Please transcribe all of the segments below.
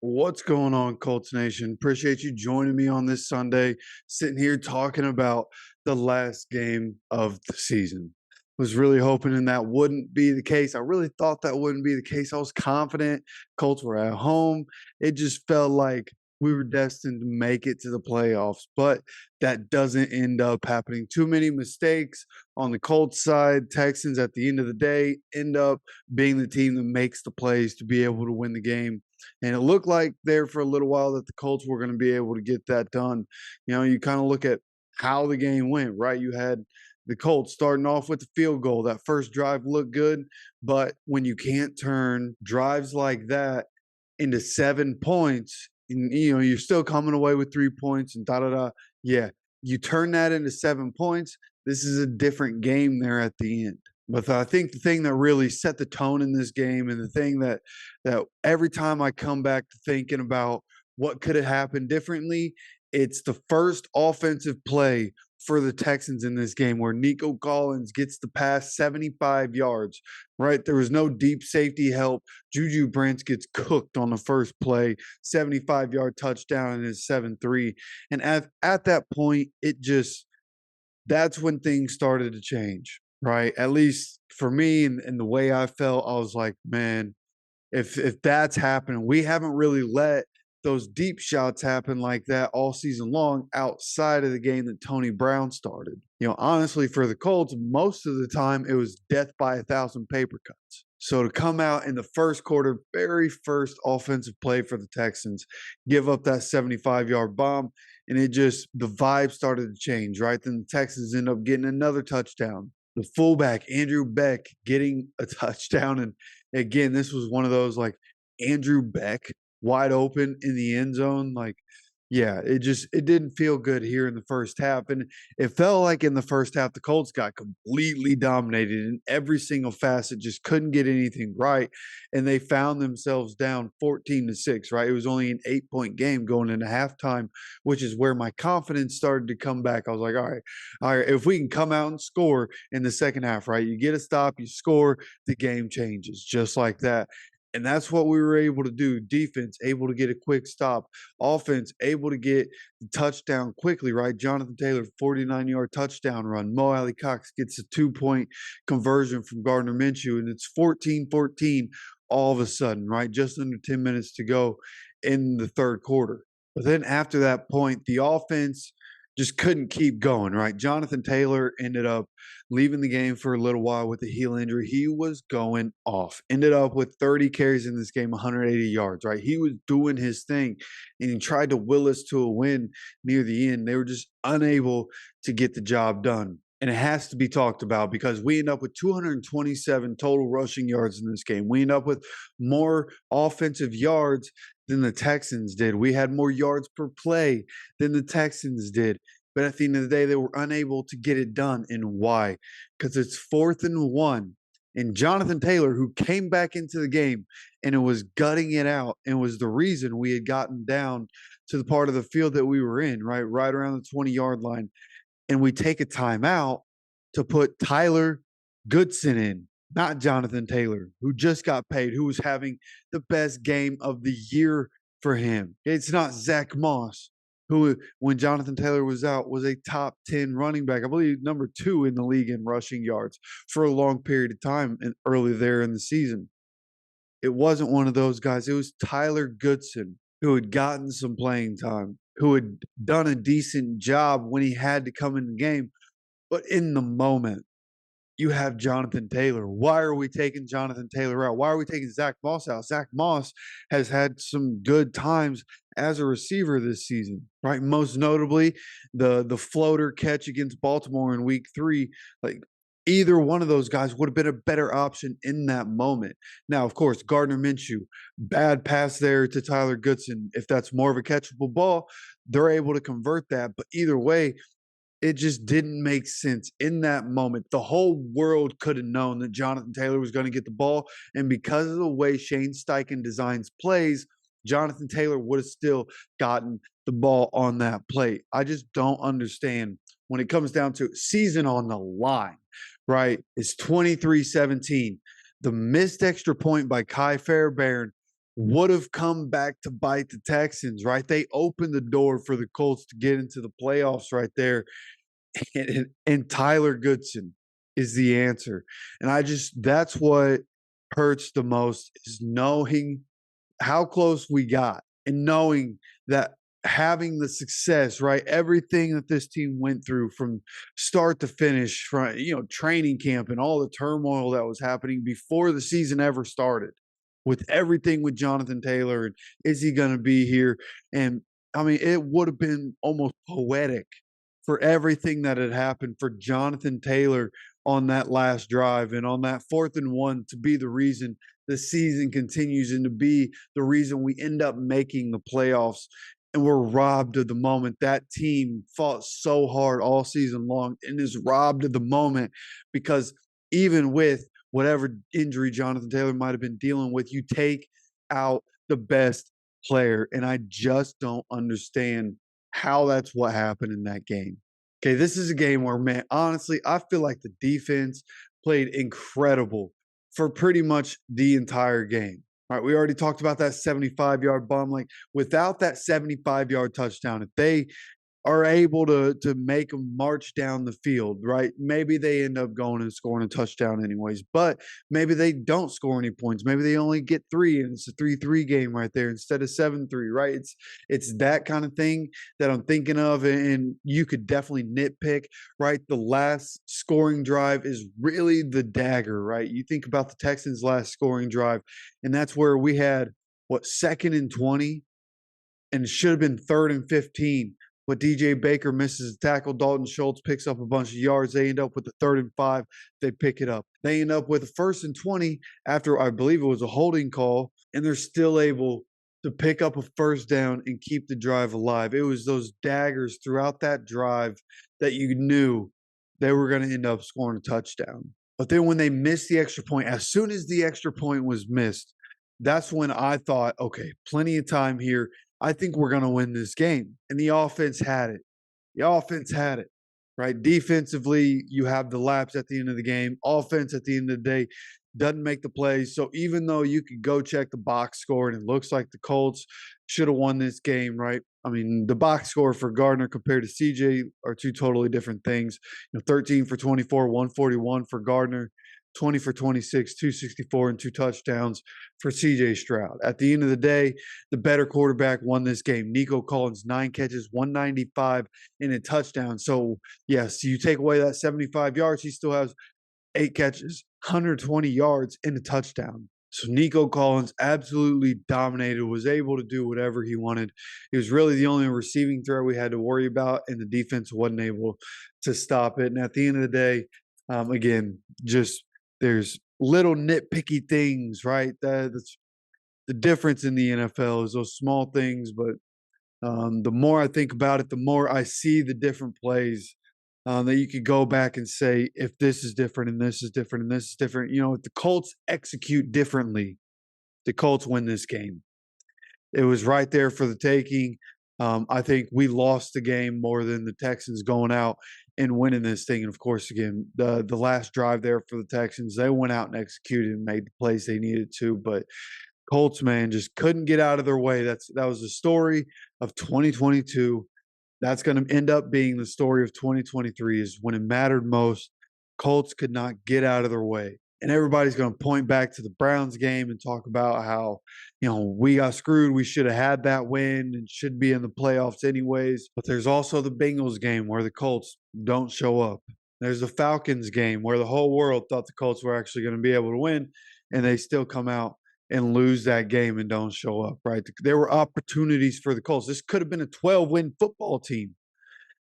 What's going on, Colts Nation? Appreciate you joining me on this Sunday, sitting here talking about the last game of the season. Was really hoping that wouldn't be the case. I really thought that wouldn't be the case. I was confident Colts were at home. It just felt like we were destined to make it to the playoffs, but that doesn't end up happening. Too many mistakes on the Colts side. Texans, at the end of the day, end up being the team that makes the plays to be able to win the game. And it looked like there for a little while that the Colts were going to be able to get that done. You know, you kind of look at how the game went, right? You had the Colts starting off with the field goal. That first drive looked good, but when you can't turn drives like that into 7 points, and you're still coming away with 3 points and da da da. Yeah, you turn that into 7 points. This is a different game there at the end. But I think the thing that really set the tone in this game, and the thing that every time I come back to thinking about what could have happened differently, it's the first offensive play for the Texans in this game where Nico Collins gets the pass 75 yards, right? There was no deep safety help. Juju Brents gets cooked on the first play, 75-yard touchdown, and it's 7-3. And at that point, that's when things started to change, right? At least for me, and the way I felt, I was like, man, if that's happening, we haven't really let those deep shots happen like that all season long outside of the game that Tony Brown started. Honestly, for the Colts, most of the time it was death by 1,000 paper cuts. So to come out in the first quarter, very first offensive play for the Texans, give up that 75-yard bomb, and the vibe started to change, right? Then the Texans end up getting another touchdown. The fullback, Andrew Beck, getting a touchdown. And again, this was one of those, like, Andrew Beck wide open in the end zone. Like, yeah, it didn't feel good here in the first half. And it felt like in the first half, the Colts got completely dominated in every single facet, just couldn't get anything right. And they found themselves down 14-6, right? It was only an 8-point game going into halftime, which is where my confidence started to come back. I was like, all right, if we can come out and score in the second half, right? You get a stop, you score, the game changes just like that. And that's what we were able to do. Defense able to get a quick stop. Offense able to get the touchdown quickly, right? Jonathan Taylor, 49-yard touchdown run. Mo Alley Cox gets a 2-point conversion from Gardner Minshew, and it's 14-14 all of a sudden, right? Just under 10 minutes to go in the third quarter. But then after that point, the offense just couldn't keep going, right? Jonathan Taylor ended up leaving the game for a little while with a heel injury. He was going off. Ended up with 30 carries in this game, 180 yards, right? He was doing his thing, and he tried to will us to a win near the end. They were just unable to get the job done. And it has to be talked about because we end up with 227 total rushing yards in this game. We end up with more offensive yards than the Texans did. We had more yards per play than the Texans did. But at the end of the day, they were unable to get it done. And why? Because it's 4th and 1. And Jonathan Taylor, who came back into the game and it was gutting it out, and was the reason we had gotten down to the part of the field that we were in, right around the 20-yard line. And we take a timeout to put Tyler Goodson in, not Jonathan Taylor, who just got paid, who was having the best game of the year for him. It's not Zach Moss, who, when Jonathan Taylor was out, was a top 10 running back. I believe number 2 in the league in rushing yards for a long period of time early there in the season. It wasn't one of those guys. It was Tyler Goodson, who had gotten some playing time, who had done a decent job when he had to come in the game. But in the moment, you have Jonathan Taylor. Why are we taking Jonathan Taylor out? Why are we taking Zach Moss out? Zach Moss has had some good times as a receiver this season, right? Most notably, the floater catch against Baltimore in week 3. Like, either one of those guys would have been a better option in that moment. Now, of course, Gardner Minshew, bad pass there to Tyler Goodson. If that's more of a catchable ball, they're able to convert that. But either way, it just didn't make sense in that moment. The whole world could have known that Jonathan Taylor was going to get the ball. And because of the way Shane Steichen designs plays, Jonathan Taylor would have still gotten the ball on that play. I just don't understand when it comes down to season on the line, right? It's 23-17. The missed extra point by Kai Fairbairn would have come back to bite the Texans, right? They opened the door for the Colts to get into the playoffs right there. And Tyler Goodson is the answer. And that's what hurts the most is knowing how close we got and knowing that having the success, right? Everything that this team went through from start to finish, from training camp and all the turmoil that was happening before the season ever started, with everything with Jonathan Taylor and is he going to be here? And I mean, it would have been almost poetic for everything that had happened for Jonathan Taylor on that last drive and on that 4th and 1 to be the reason the season continues and to be the reason we end up making the playoffs. And we're robbed of the moment. That team fought so hard all season long and is robbed of the moment because even with whatever injury Jonathan Taylor might have been dealing with, you take out the best player. And I just don't understand how that's what happened in that game. Okay, this is a game where, man, honestly, I feel like the defense played incredible for pretty much the entire game. All right, we already talked about that 75-yard bomb. Like, without that 75-yard touchdown, if they are able to make them march down the field, right? Maybe they end up going and scoring a touchdown anyways, but maybe they don't score any points. Maybe they only get 3 and it's a 3-3 game right there instead of 7-3, right? It's that kind of thing that I'm thinking of, and you could definitely nitpick, right? The last scoring drive is really the dagger, right? You think about the Texans' last scoring drive, and that's where we had, 2nd and 20, and it should have been 3rd and 15. But DJ Baker misses a tackle. Dalton Schultz picks up a bunch of yards. They end up with the 3rd and 5. They pick it up. They end up with a 1st and 20 after, I believe it was a holding call, and they're still able to pick up a 1st down and keep the drive alive. It was those daggers throughout that drive that you knew they were going to end up scoring a touchdown. But then when they missed the extra point, as soon as the extra point was missed, that's when I thought, okay, plenty of time here. I think we're going to win this game. And the offense had it. The offense had it, right? Defensively, you have the laps at the end of the game. Offense at the end of the day doesn't make the plays. So even though you could go check the box score and it looks like the Colts should have won this game, right? I mean, the box score for Gardner compared to CJ are two totally different things. 13 for 24, 141 for Gardner. 20 for 26, 264, and 2 touchdowns for CJ Stroud. At the end of the day, the better quarterback won this game. Nico Collins, 9 catches, 195, and a touchdown. So, yes, you take away that 75 yards, he still has 8 catches, 120 yards, and a touchdown. So Nico Collins absolutely dominated, was able to do whatever he wanted. He was really the only receiving threat we had to worry about, and the defense wasn't able to stop it. And at the end of the day, again, just there's little nitpicky things, right? That's the difference in the NFL is those small things. But the more I think about it, the more I see the different plays that you could go back and say, if this is different and this is different and this is different, if the Colts execute differently, the Colts win this game. It was right there for the taking. I think we lost the game more than the Texans going out and winning this thing. And of course, again, the last drive there for the Texans, they went out and executed and made the plays they needed to. But Colts, man, just couldn't get out of their way. That was the story of 2022. That's going to end up being the story of 2023. Is when it mattered most, Colts could not get out of their way. And everybody's going to point back to the Browns game and talk about how, we got screwed. We should have had that win and should be in the playoffs anyways. But there's also the Bengals game where the Colts don't show up. There's the Falcons game where the whole world thought the Colts were actually going to be able to win, and they still come out and lose that game and don't show up, right? There were opportunities for the Colts. This could have been a 12-win football team.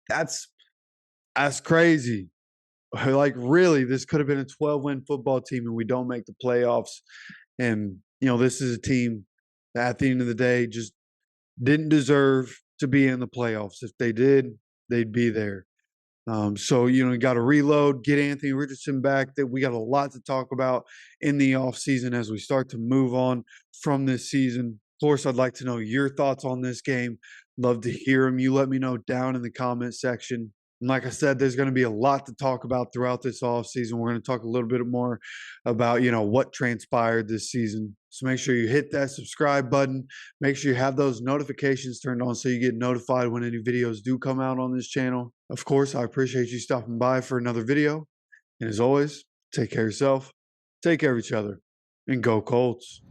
That's crazy. Like, really, this could have been a 12-win football team, and we don't make the playoffs. And, this is a team that at the end of the day just didn't deserve to be in the playoffs. If they did, they'd be there. So, you got to reload, get Anthony Richardson back. That we got a lot to talk about in the offseason as we start to move on from this season. Of course, I'd like to know your thoughts on this game. Love to hear them. You let me know down in the comment section. And like I said, there's going to be a lot to talk about throughout this offseason. We're going to talk a little bit more about, what transpired this season. So make sure you hit that subscribe button. Make sure you have those notifications turned on so you get notified when any videos do come out on this channel. Of course, I appreciate you stopping by for another video. And as always, take care of yourself, take care of each other, and go Colts.